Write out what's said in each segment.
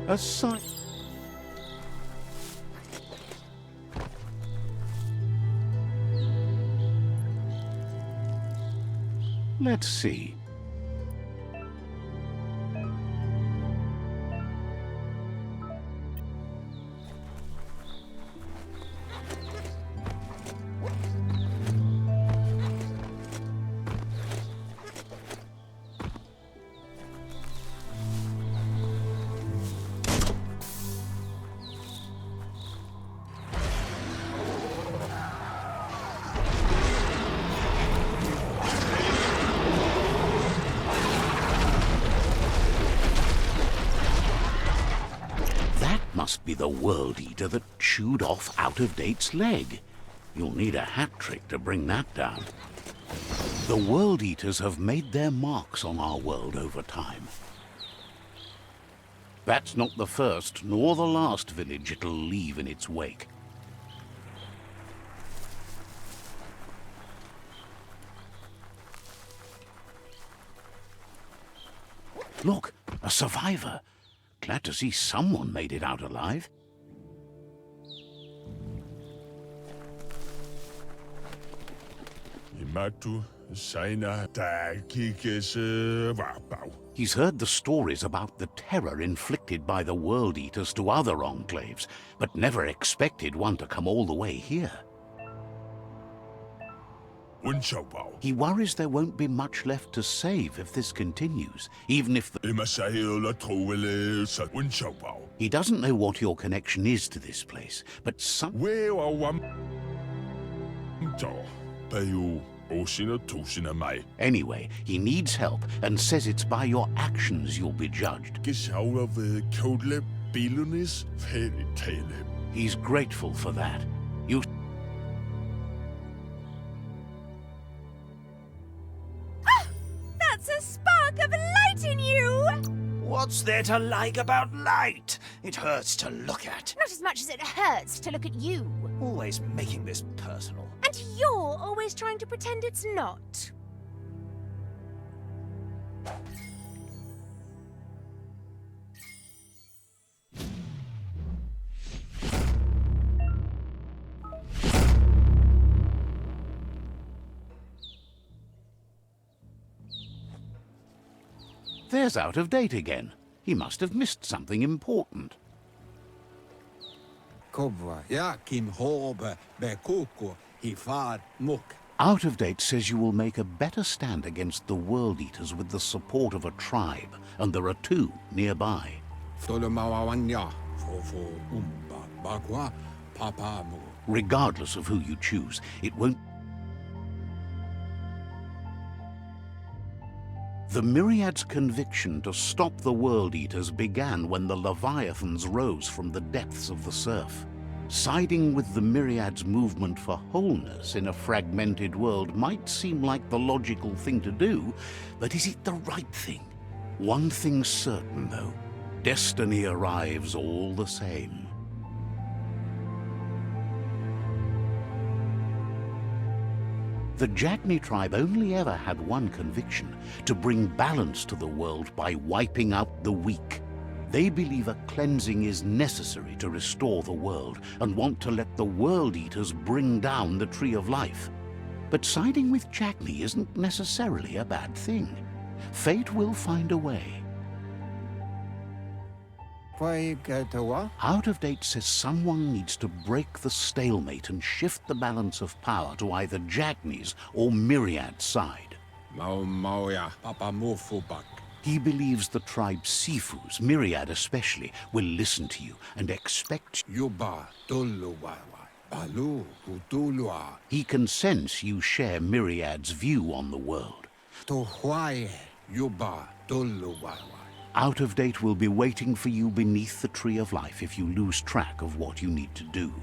A sign. Let's see. Must be the World Eater that chewed off Out-of-Date's leg. You'll need a hat trick to bring that down. The World Eaters have made their marks on our world over time. That's not the first nor the last village it'll leave in its wake. Look, a survivor. Glad to see someone made it out alive. He's heard the stories about the terror inflicted by the World Eaters to other enclaves, but never expected one to come all the way here. He worries there won't be much left to save if this continues, even if He doesn't know what your connection is to this place, but Anyway, he needs help and says it's by your actions you'll be judged. He's grateful for that. What's there to like about light? It hurts to look at. Not as much as it hurts to look at you. Always making this personal. And you're always trying to pretend it's not. There's Out-of-Date again. He must have missed something important. Out-of-Date says you will make a better stand against the World Eaters with the support of a tribe, and there are two nearby. Regardless of who you choose, it won't. The Myriad's conviction to stop the World Eaters began when the Leviathans rose from the depths of the surf. Siding with the Myriad's movement for wholeness in a fragmented world might seem like the logical thing to do, but is it the right thing? One thing's certain, though. Destiny arrives all the same. The Jagni tribe only ever had one conviction: to bring balance to the world by wiping out the weak. They believe a cleansing is necessary to restore the world and want to let the World Eaters bring down the Tree of Life. But siding with Jagni isn't necessarily a bad thing. Fate will find a way. Out-of-Date says someone needs to break the stalemate and shift the balance of power to either Jagni's or Myriad's side. He believes the tribe Sifus, Myriad especially, will listen to you and expect you. He can sense you share Myriad's view on the world. Out-of-Date will be waiting for you beneath the Tree of Life if you lose track of what you need to do.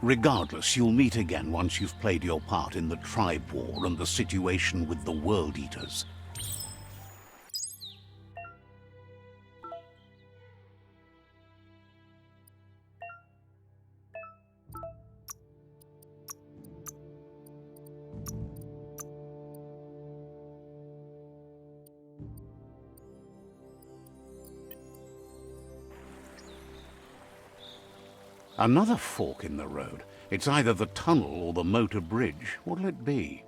Regardless, you'll meet again once you've played your part in the tribe war and the situation with the World Eaters. Another fork in the road. It's either the tunnel or the motor bridge. What'll it be?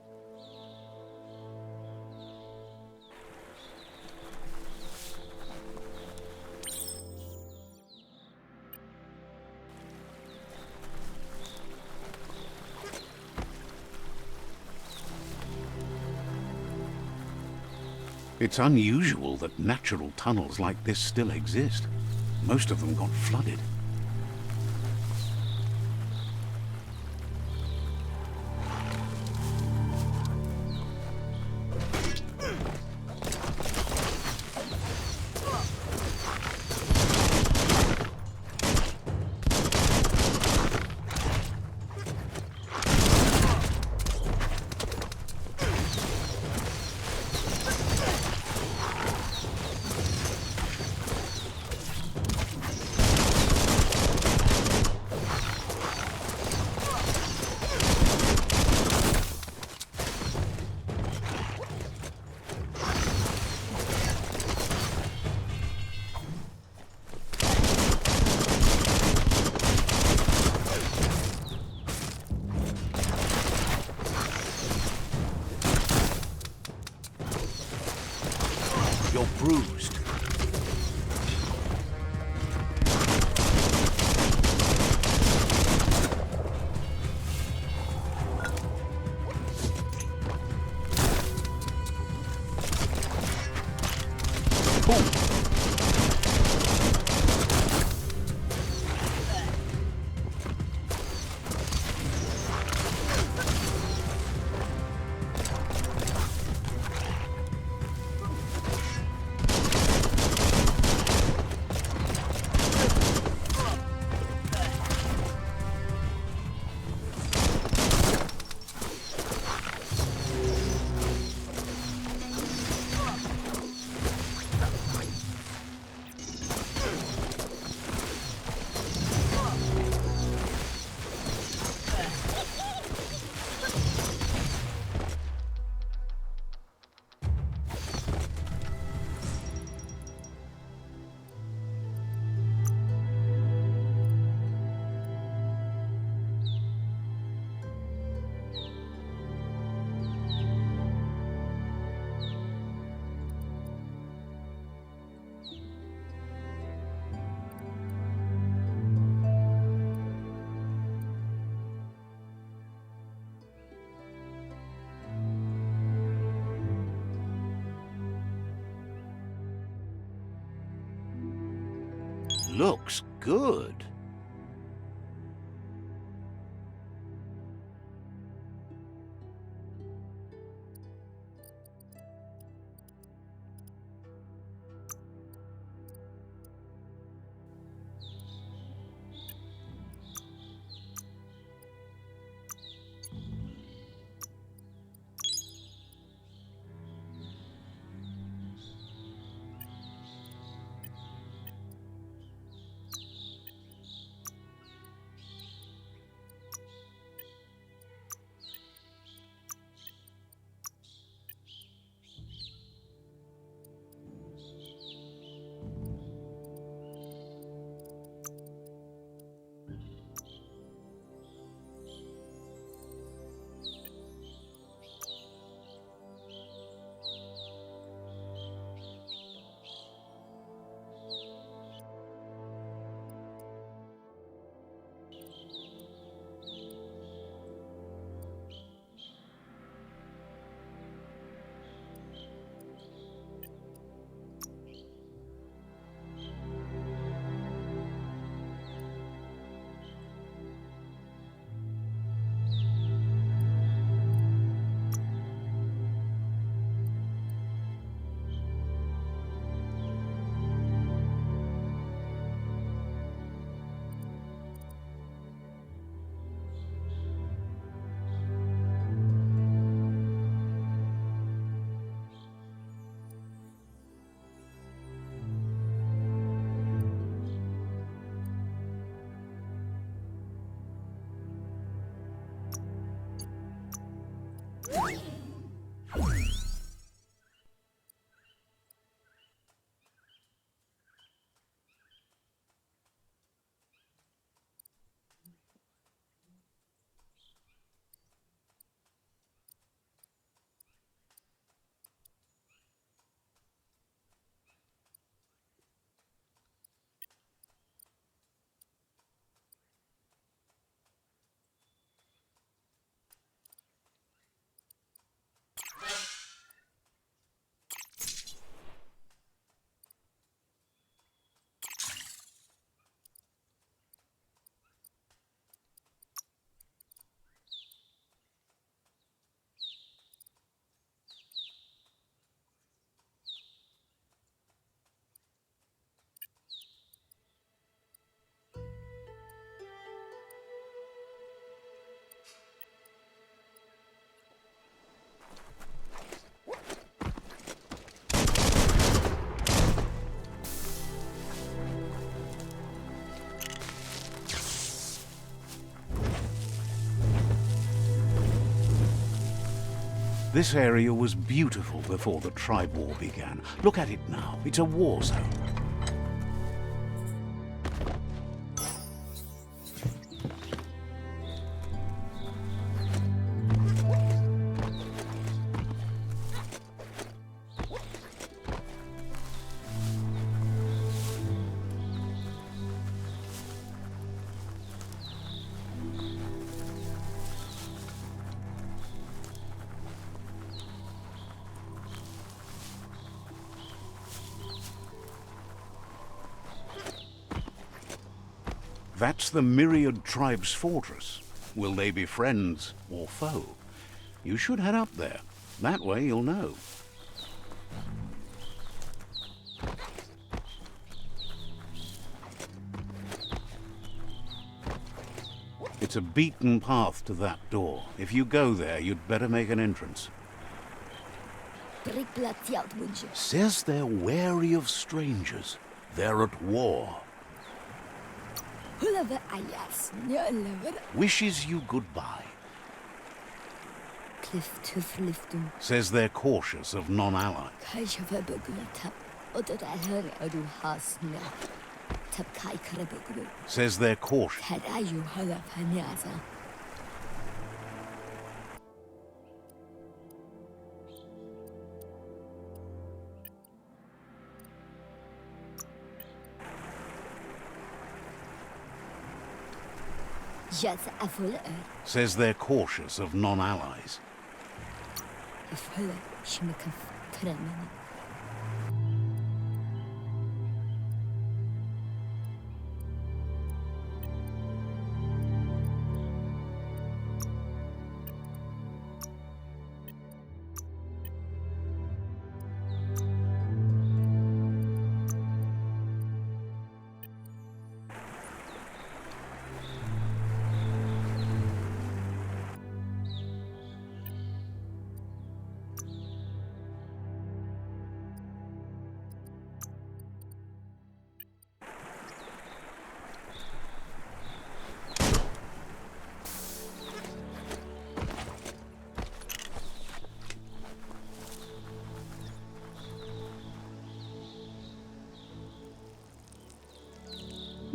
It's unusual that natural tunnels like this still exist. Most of them got flooded. You're bruised. Looks good. This area was beautiful before the tribe war began. Look at it now. It's a war zone. That's the Myriad Tribe's fortress. Will they be friends or foe? You should head up there. That way you'll know. It's a beaten path to that door. If you go there, you'd better make an entrance. Says they're wary of strangers. They're at war. Wishes you goodbye. Says they're cautious of non-allies. Says they're cautious. Says they're cautious of non-allies.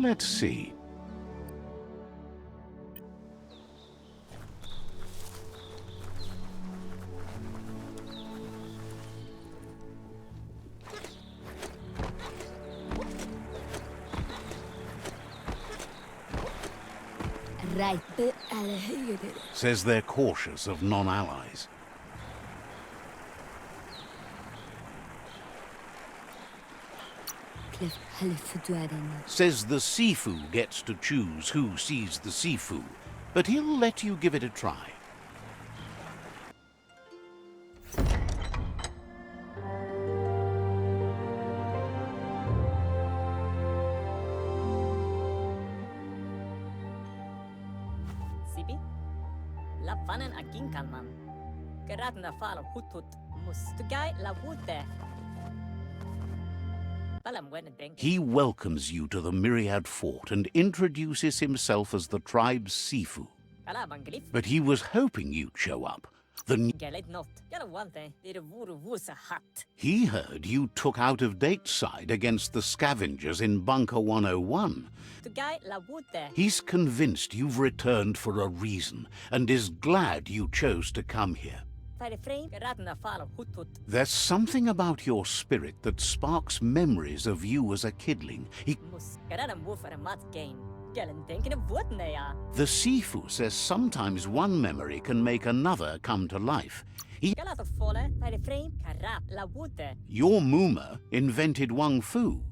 Let's see. Says they're cautious of non-allies. Says the Sifu gets to choose who sees the Sifu, but he'll let you give it a try. Sipi? La fanen akin kalman. Geratna fal hutut mustugai la wute. He welcomes you to the Myriad Fort and introduces himself as the tribe's Sifu. But he was hoping you'd show up. He heard you took out-of-date side against the scavengers in Bunker 101. He's convinced you've returned for a reason and is glad you chose to come here. There's something about your spirit that sparks memories of you as a kidling. The Sifu says sometimes one memory can make another come to life. Your Muma invented Wung Fu.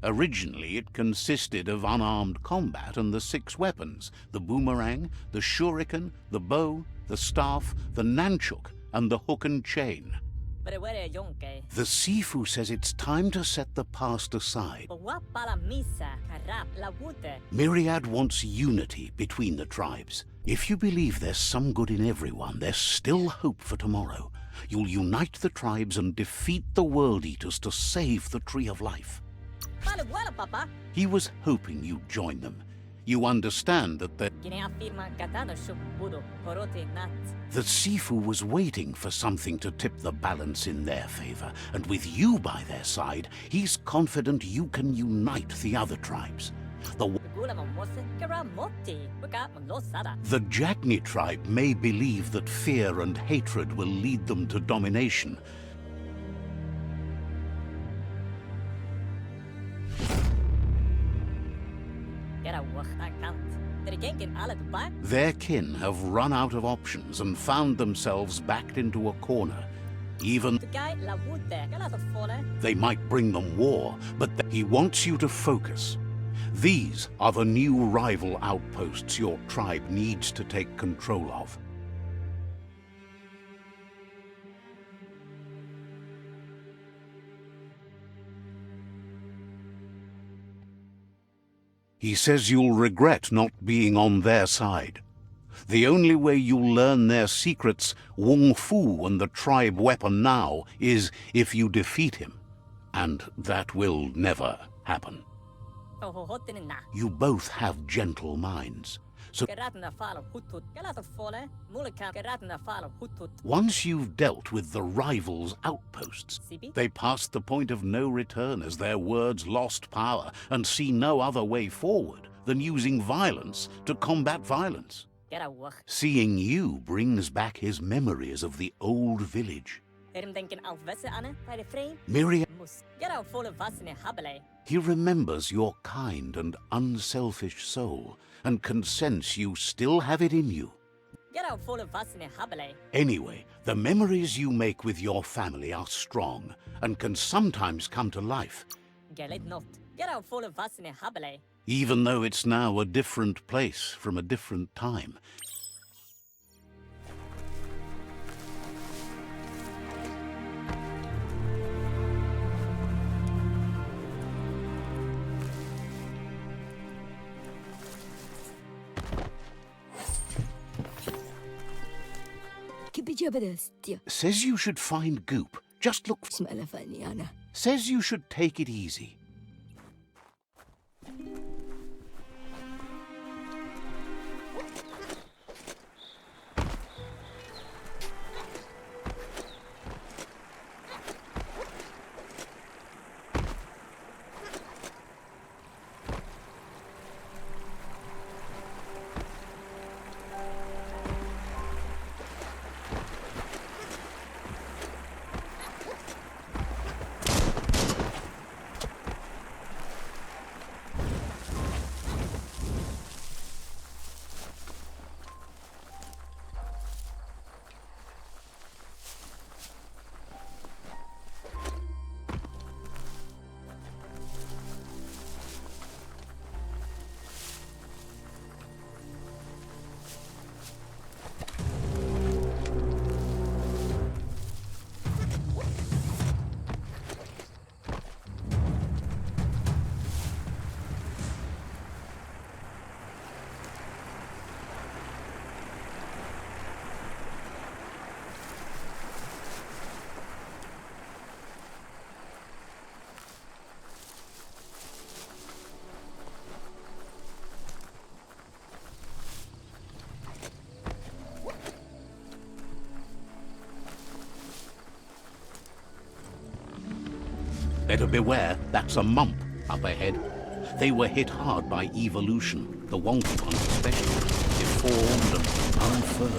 Originally, it consisted of unarmed combat and the 6 weapons: the boomerang, the shuriken, the bow, the staff, the nunchuk, and the hook and chain. The Sifu says it's time to set the past aside. Myriad wants unity between the tribes. If you believe there's some good in everyone, there's still hope for tomorrow. You'll unite the tribes and defeat the World Eaters to save the Tree of Life. He was hoping you'd join them. you understand that the Sifu was waiting for something to tip the balance in their favor, and with you by their side, he's confident you can unite the other tribes. The Jagni tribe may believe that fear and hatred will lead them to domination. Their kin have run out of options and found themselves backed into a corner. Even they might bring them war, but he wants you to focus. These are the new rival outposts your tribe needs to take control of. He says you'll regret not being on their side. The only way you'll learn their secrets, Wung Fu and the tribe weapon now, is if you defeat him. And that will never happen. You both have gentle minds. So once you've dealt with the rivals' outposts, they pass the point of no return as their words lost power and see no other way forward than using violence to combat violence. Seeing you brings back his memories of the old village. Miriam, he remembers your kind and unselfish soul and can sense you still have it in you. Anyway, the memories you make with your family are strong and can sometimes come to life. Even though it's now a different place from a different time. Says you should find goop. Just look. Says you should take it easy. Better beware, that's a mump up ahead. They were hit hard by evolution, the wonky ones especially, deformed and unfurred.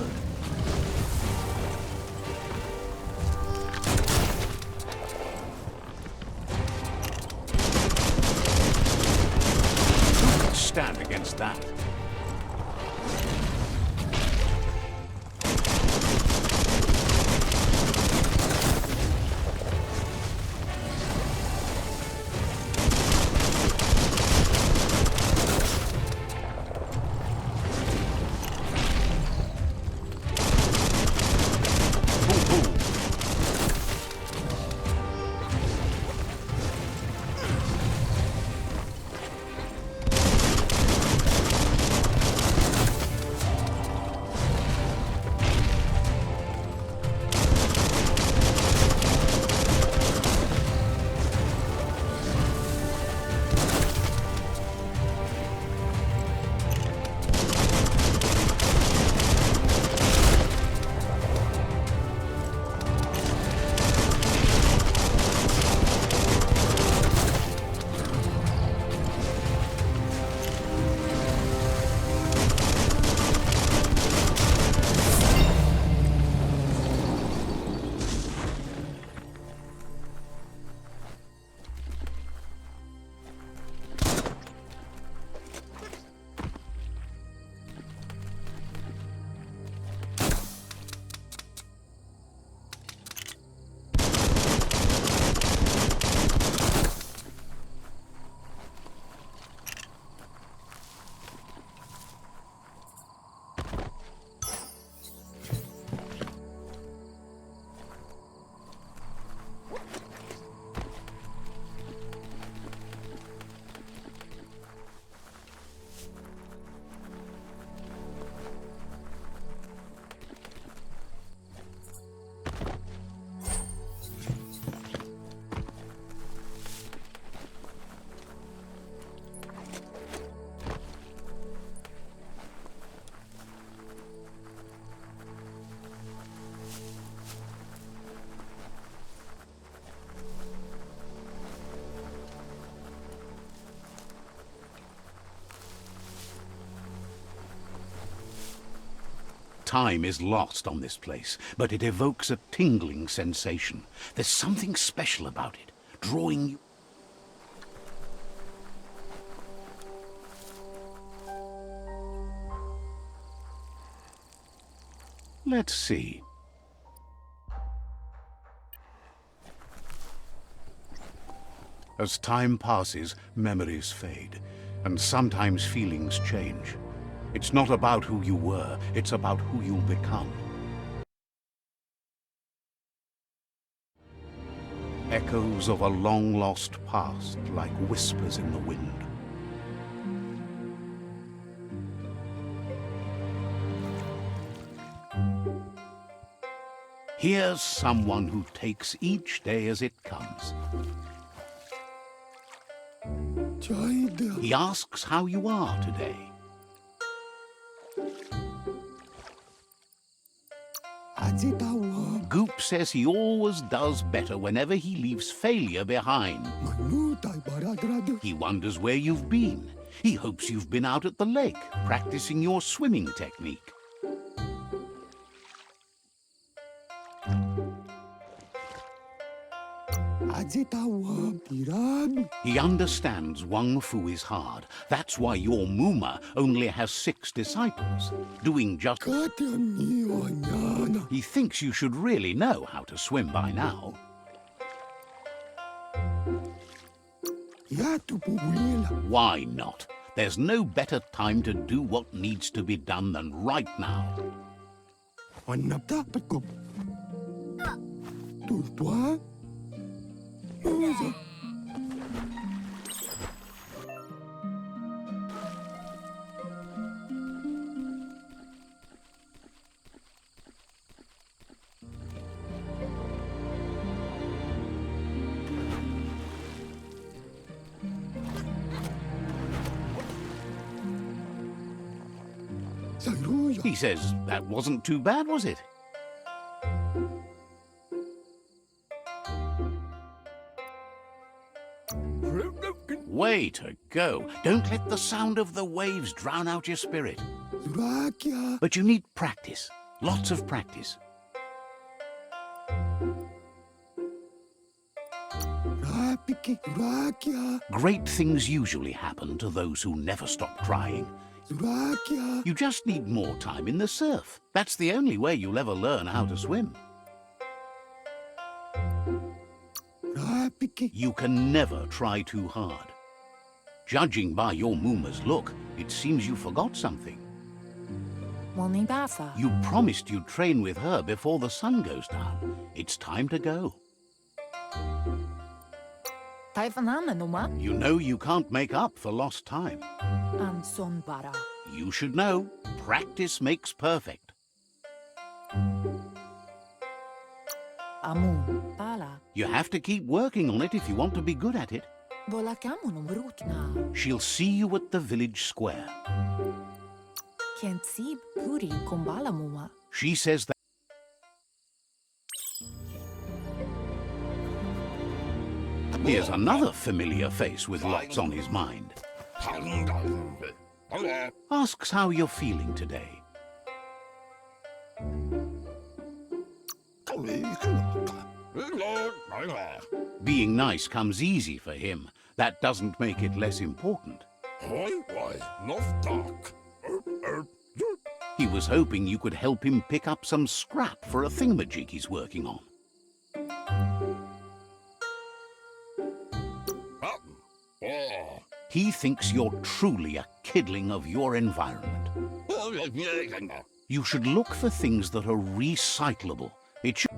Who could stand against that? Time is lost on this place, but it evokes a tingling sensation. There's something special about it, drawing you. Let's see. As time passes, memories fade, and sometimes feelings change. It's not about who you were, it's about who you'll become. Echoes of a long-lost past, like whispers in the wind. Here's someone who takes each day as it comes. He asks how you are today. Goop says he always does better whenever he leaves failure behind. He wonders where you've been. He hopes you've been out at the lake, practicing your swimming technique. He understands Wang Fu is hard. That's why your Muma only has 6 disciples, doing just... He thinks you should really know how to swim by now. Why not? There's no better time to do what needs to be done than right now. He says that wasn't too bad, was it? Way to go. Don't let the sound of the waves drown out your spirit. But you need practice. Lots of practice. Great things usually happen to those who never stop trying. You just need more time in the surf. That's the only way you'll ever learn how to swim. You can never try too hard. Judging by your Muma's look, it seems you forgot something. You promised you'd train with her before the sun goes down. It's time to go. You know you can't make up for lost time. You should know, practice makes perfect. You have to keep working on it if you want to be good at it. She'll see you at the village square. She says that... Here's another familiar face with lots on his mind. Asks how you're feeling today. Being nice comes easy for him. That doesn't make it less important. He was hoping you could help him pick up some scrap for a thingamajig he's working on. He thinks you're truly a kidling of your environment. You should look for things that are recyclable. It should...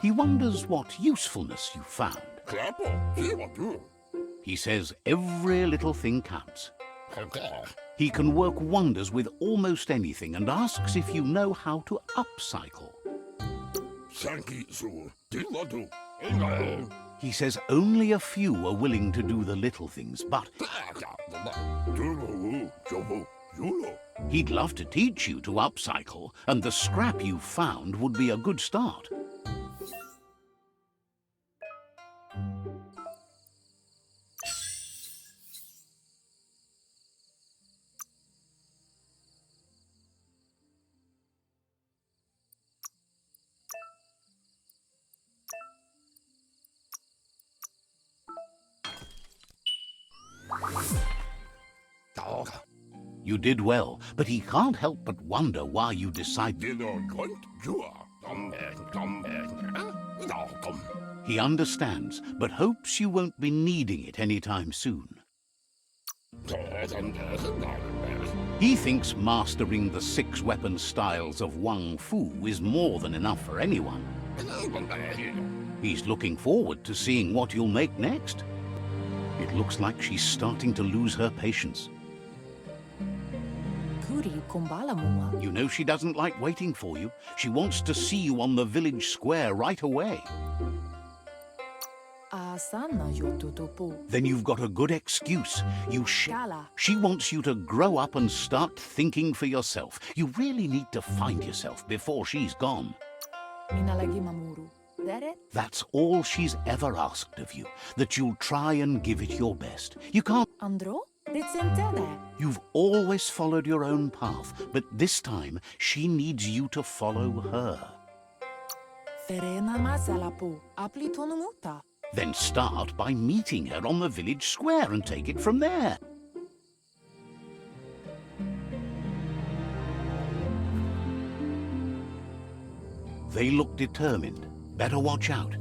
He wonders what usefulness you found. He says every little thing counts. He can work wonders with almost anything and asks if you know how to upcycle. He says only a few are willing to do the little things, but he'd love to teach you to upcycle, and the scrap you found would be a good start. You did well, but he can't help but wonder why you decided. He understands, but hopes you won't be needing it anytime soon. He thinks mastering the 6 weapon styles of Wang Fu is more than enough for anyone. He's looking forward to seeing what you'll make next. It looks like she's starting to lose her patience. You know she doesn't like waiting for you. She wants to see you on the village square right away. Then you've got a good excuse. She wants you to grow up and start thinking for yourself. You really need to find yourself before she's gone. That's all she's ever asked of you, that you'll try and give it your best. You can't... You've always followed your own path, but this time she needs you to follow her. Then start by meeting her on the village square and take it from there. They look determined. Better watch out.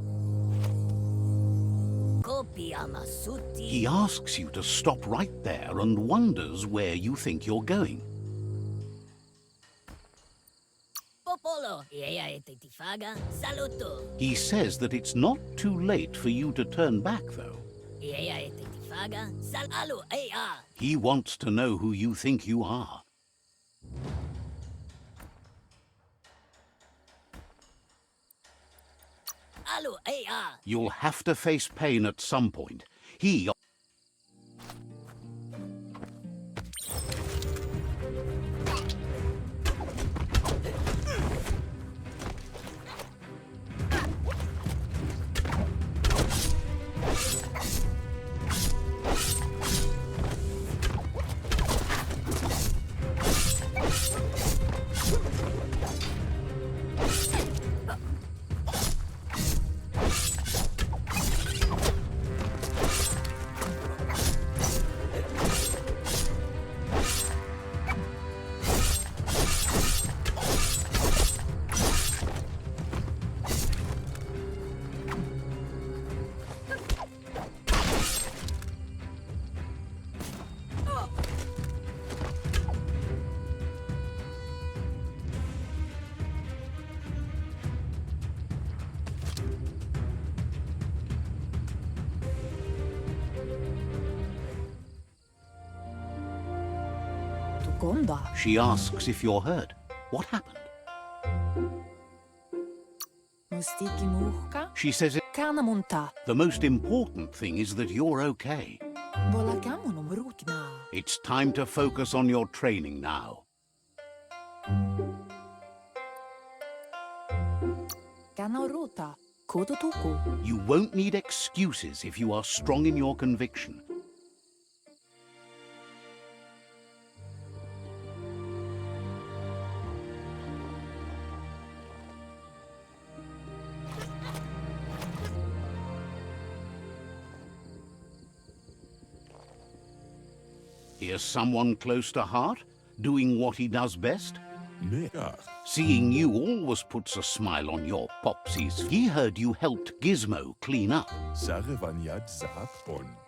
He asks you to stop right there and wonders where you think you're going. He says that it's not too late for you to turn back, though. He wants to know who you think you are. You'll have to face pain at some point. He... She asks if you're hurt. What happened? She says the most important thing is that you're okay. It's time to focus on your training now. You won't need excuses if you are strong in your conviction. Here's someone close to heart, doing what he does best. Seeing you always puts a smile on your popsies. He heard you helped Gizmo clean up.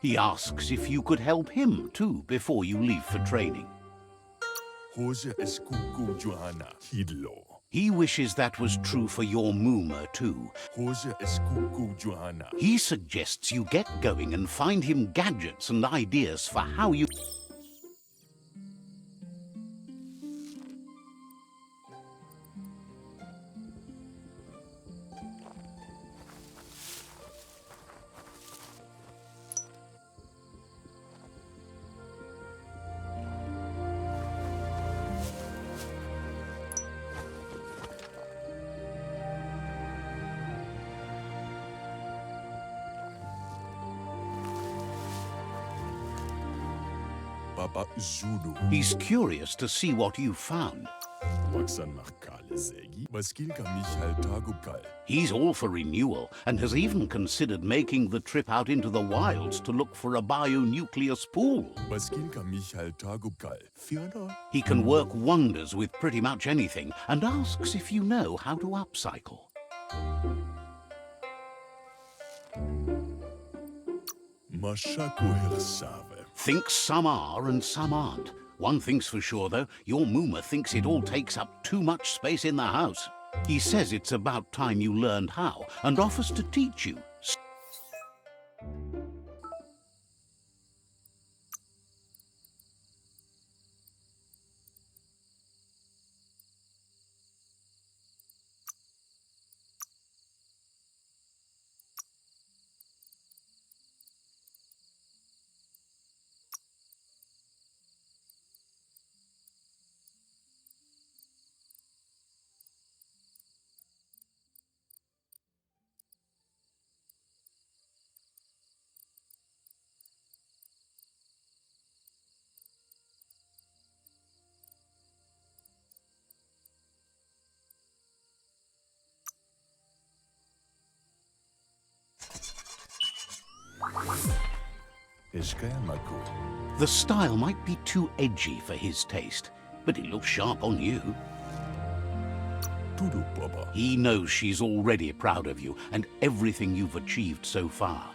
He asks if you could help him too before you leave for training. He wishes that was true for your Mooma too. He suggests you get going and find him gadgets and ideas for how you... Papa Zulu. He's curious to see what you've found. Maksan makale zegi. Maskil ka Michael Tagukal. He's all for renewal and has even considered making the trip out into the wilds to look for a bionuclear spool. Maskil ka Michael Tagukal. Fiona. He can work wonders with pretty much anything and asks if you know how to upcycle. Mashaku Hirsave. Thinks some are and some aren't. One thing's for sure, though, your Mooma thinks it all takes up too much space in the house. He says it's about time you learned how and offers to teach you. The style might be too edgy for his taste, but it looks sharp on you. Tudu Papa. He knows she's already proud of you and everything you've achieved so far.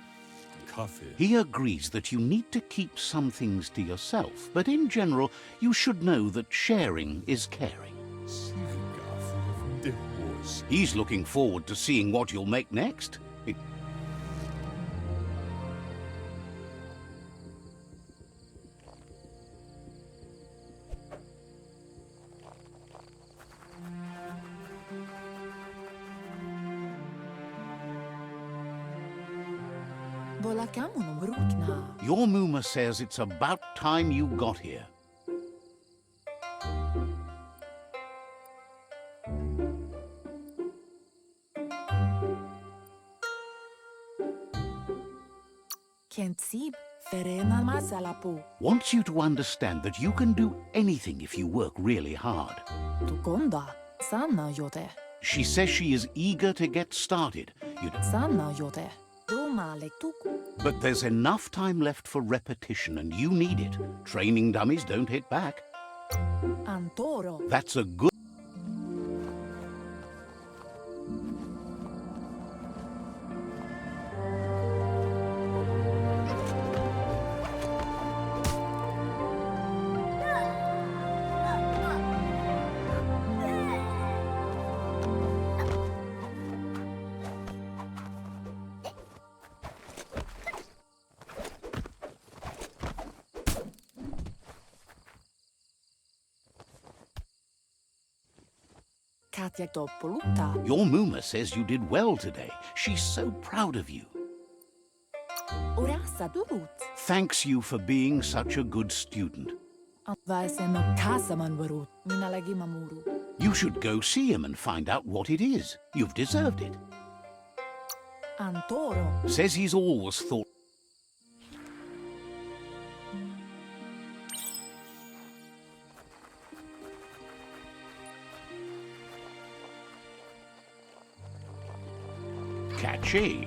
Kaffee. He agrees that you need to keep some things to yourself, but in general, you should know that sharing is caring. Sirga de horse. He's looking forward to seeing what you'll make next. Your Mooma says it's about time you got here. Wants you to understand that you can do anything if you work really hard. She says she is eager to get started. But there's enough time left for repetition, and you need it. Training dummies don't hit back. That's a good... Your Mooma says you did well today. She's so proud of you. Thanks you for being such a good student. You should go see him and find out what it is. You've deserved it. Says he's always thought... Catchy.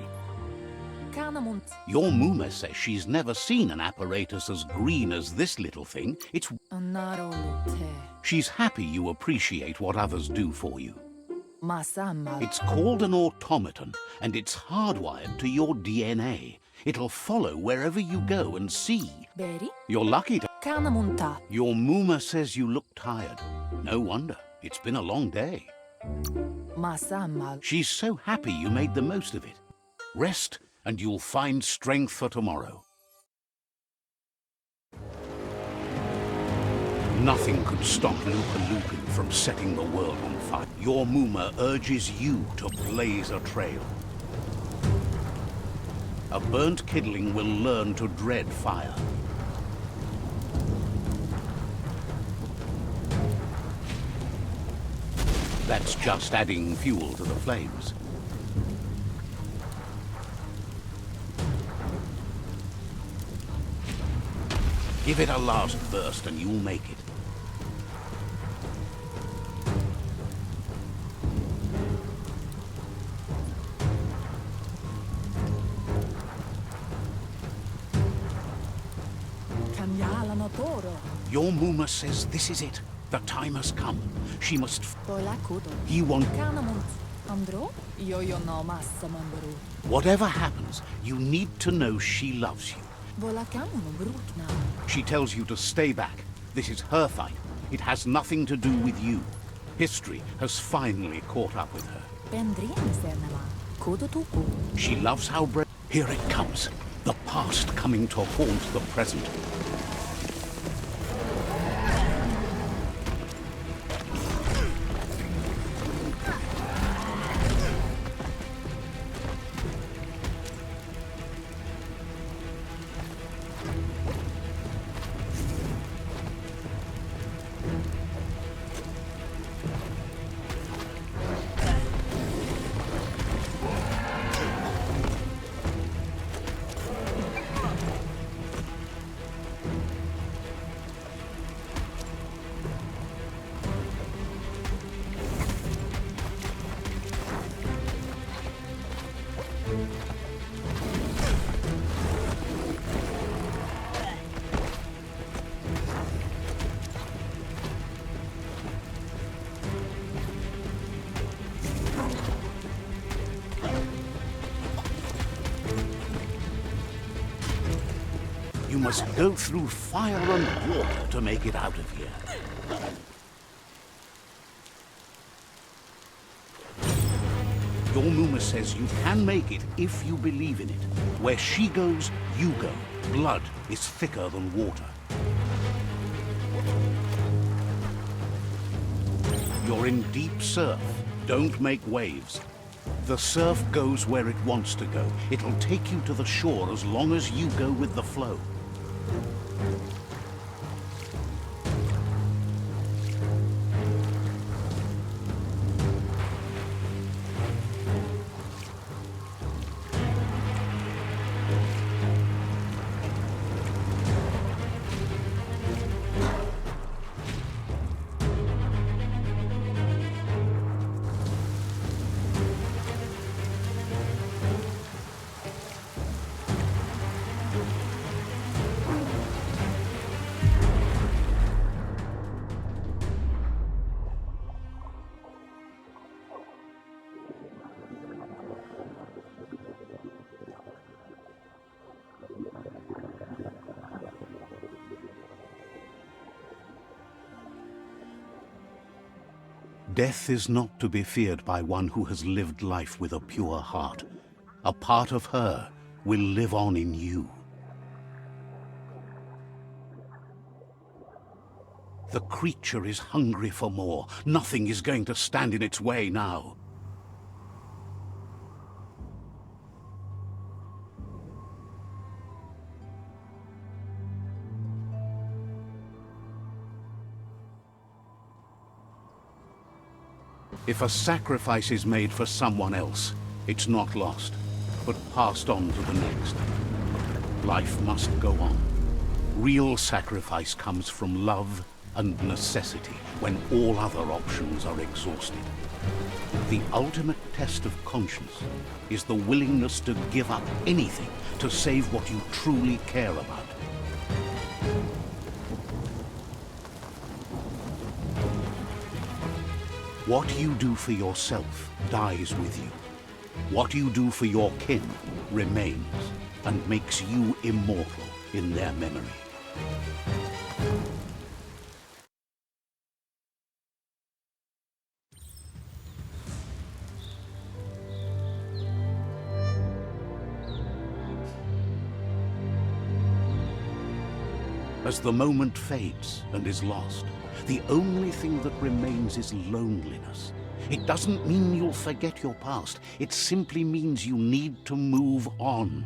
Your Mooma says she's never seen an apparatus as green as this little thing. She's happy you appreciate what others do for you. It's called an automaton, and it's hardwired to your DNA. It'll follow wherever you go and see. You're lucky to... Your Mooma says you look tired. No wonder. It's been a long day. She's so happy you made the most of it. Rest, and you'll find strength for tomorrow. Nothing could stop Lupa-Lupin from setting the world on fire. Your Mooma urges you to blaze a trail. A burnt kidling will learn to dread fire. That's just adding fuel to the flames. Give it a last burst and you'll make it. Your Muma says this is it. The time has come. She must He won't. Whatever happens, you need to know she loves you. She tells you to stay back. This is her fight. It has nothing to do with you. History has finally caught up with her. She loves how brave. Here it comes. The past coming to haunt the present. You must go through fire and water to make it out of here. Your Muma says you can make it if you believe in it. Where she goes, you go. Blood is thicker than water. You're in deep surf. Don't make waves. The surf goes where it wants to go. It'll take you to the shore as long as you go with the flow. Death is not to be feared by one who has lived life with a pure heart. A part of her will live on in you. The creature is hungry for more. Nothing is going to stand in its way now. If a sacrifice is made for someone else, it's not lost, but passed on to the next. Life must go on. Real sacrifice comes from love and necessity, when all other options are exhausted. The ultimate test of conscience is the willingness to give up anything to save what you truly care about. What you do for yourself dies with you. What you do for your kin remains and makes you immortal in their memory. As the moment fades and is lost, the only thing that remains is loneliness. It doesn't mean you'll forget your past. It simply means you need to move on.